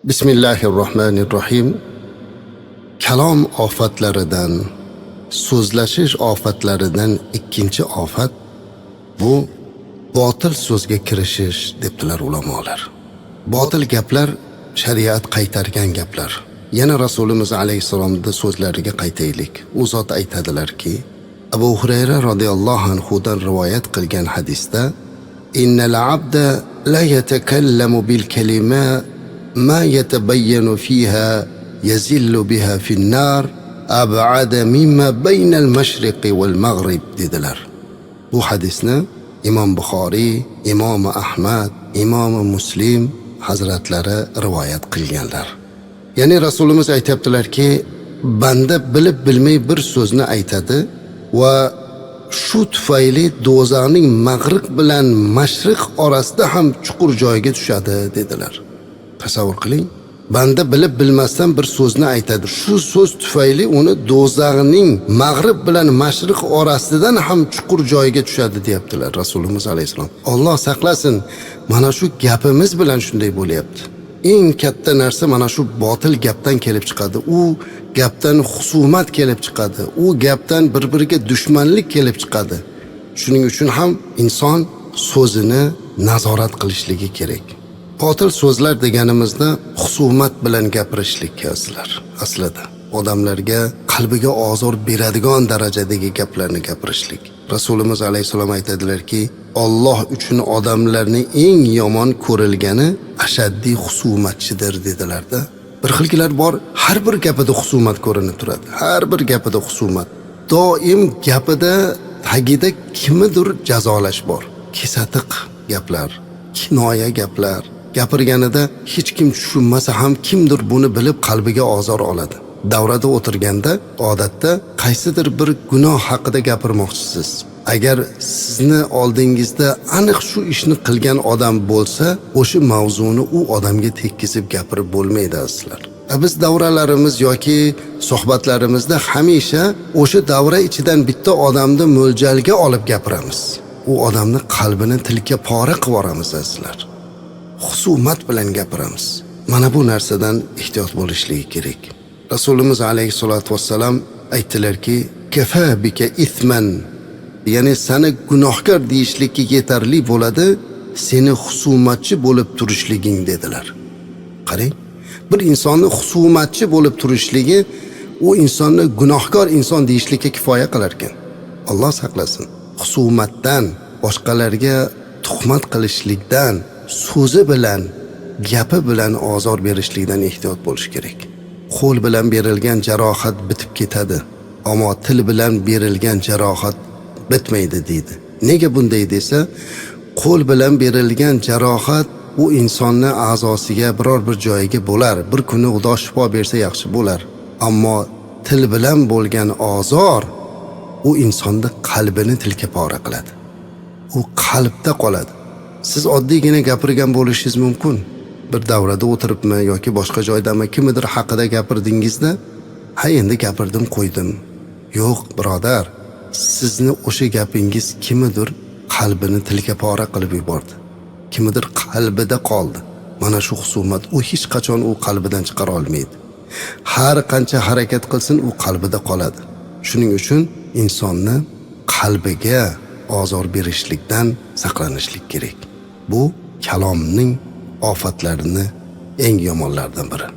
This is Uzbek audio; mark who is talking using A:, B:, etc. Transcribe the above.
A: Bismillahirrohmanirrohim. Kalom ofatlaridan, so'zlashish ofatlaridan ikkinchi ofat bu botil so'zga kirishish debdilar ulamolar. Botil gaplar shariat qaytargan gaplar. Yana Rasulimiz alayhisalomning so'zlariga qaytaylik. U zot aytadilarki, Abu Hurayra radhiyallohu anhu dan rivoyat qilgan hadisda, innal abda la yatakallamu bil kalima ما يتبين فيها يزل بها في النار أبعد مما بين المشرق والمغرب dedilar. Bu hadisni İmam Buxoriy, İmam Ahmad, İmam Muslim hazratlari rivoyat qilganlar. Ya'ni Rasulimiz aytibdilarki, banda bilib bilmay bir so'zni aytadi va shu tufayli do'zaxning mag'rib bilan mashriq orasida ham chuqur joyga tushadi dedilar. Tasavvur qiling, banda bilib bilmasdan bir so'zni aytadi. Shu so'z tufayli uni do'zaxning mag'rib bilan mashriq orasidan ham chuqur joyga tushadi deyaptilar Rasulimiz alayhisalom. Alloh saqlasin, mana shu gapimiz bilan shunday bo'lyapti. Eng katta narsa mana shu botil gapdan kelib chiqadi. U gapdan husumat kelib chiqadi. U gapdan bir-biriga dushmanlik kelib chiqadi. Shuning uchun ham inson so'zini nazorat qilishligi kerak. Botil so'zlar deganimizda husumat bilan gapirishlik aslida. Odamlarga qalbiga ozor beradigan darajadagi gaplarni gapirishlik. Rasulimiz alayhisalom aytadilarki, Alloh uchun odamlarning eng yomon ko'rilgani ashaddiy husumatchidir dedilarda. Bir xilgilar bor, har bir gapida husumat ko'rinib turadi. Har bir gapida husumat. Doim gapida tagida kimnidir jazolash bor. Kesatiq gaplar, kinoya gaplar. Gapirganida hech kim tushunmasa ham kimdir buni bilib qalbiga ozor oladi. Davrada o'tirganda odatda qaysidir bir gunoh haqida gapirmoqchisiz. Agar sizni oldingizda aniq shu ishni qilgan odam bo'lsa, o'sha mavzuni u odamga tekkizib gapirib bo'lmaydi aslar. Biz davralarimiz yoki suhbatlarimizda hamisha o'sha davra ichidan bitta odamni mo'ljalga olib gapiramiz. U odamni qalbini tilka pora qilib yuboramiz aslar. Husumat bilan gapiramiz. Mana bu narsadan ehtiyot bo'lishligi kerak. Rasulimiz alayhisolatu vassalam aytdilarki, kafa bika ithman, ya'ni seni gunohkor deyishlikka yetarli bo'ladi, seni husumatchi bo'lib turishliging dedilar. Qarang, bir insonni husumatchi bo'lib turishligi u insonni gunohkor inson deyishlikka kifoya qilar ekan. Alloh saqlasin. Husumatdan, boshqalarga tuhmat qilishlikdan, so'zi bilan, gapi bilan ozor berishlikdan ehtiyot bo'lish kerak. Qo'l bilan berilgan jarohat bitib ketadi, ammo til bilan berilgan jarohat bitmaydi deydi. Nega bunday desa, qo'l bilan berilgan jarohat u insonning a'zosiga biror bir joyiga bo'lar. Bir kuni Xudo shifo bersa yaxshi bo'lar. Ammo til bilan bo'lgan ozor u insonning qalbini tilkapora qiladi. U qalbda qoladi. Siz oddiygina gapirgan bo'lishingiz mumkin. Bir davrada o'tiribmi yoki boshqa joydami kimdir haqida gapirdingizda, ha endi gapirdim qo'ydim. Yo'q, birodar, sizni o'sha gapingiz kimdir qalbini tilkapora qilib yubordi. Kimdir qalbida qoldi. Mana shu husumat u hech qachon u qalbidan chiqara olmaydi. Har qancha harakat qilsin u qalbida qoladi. Shuning uchun insonni qalbiga ozor berishlikdan saqlanishlik kerak. Bu kalomning ofatlarini eng yomonlardan biri.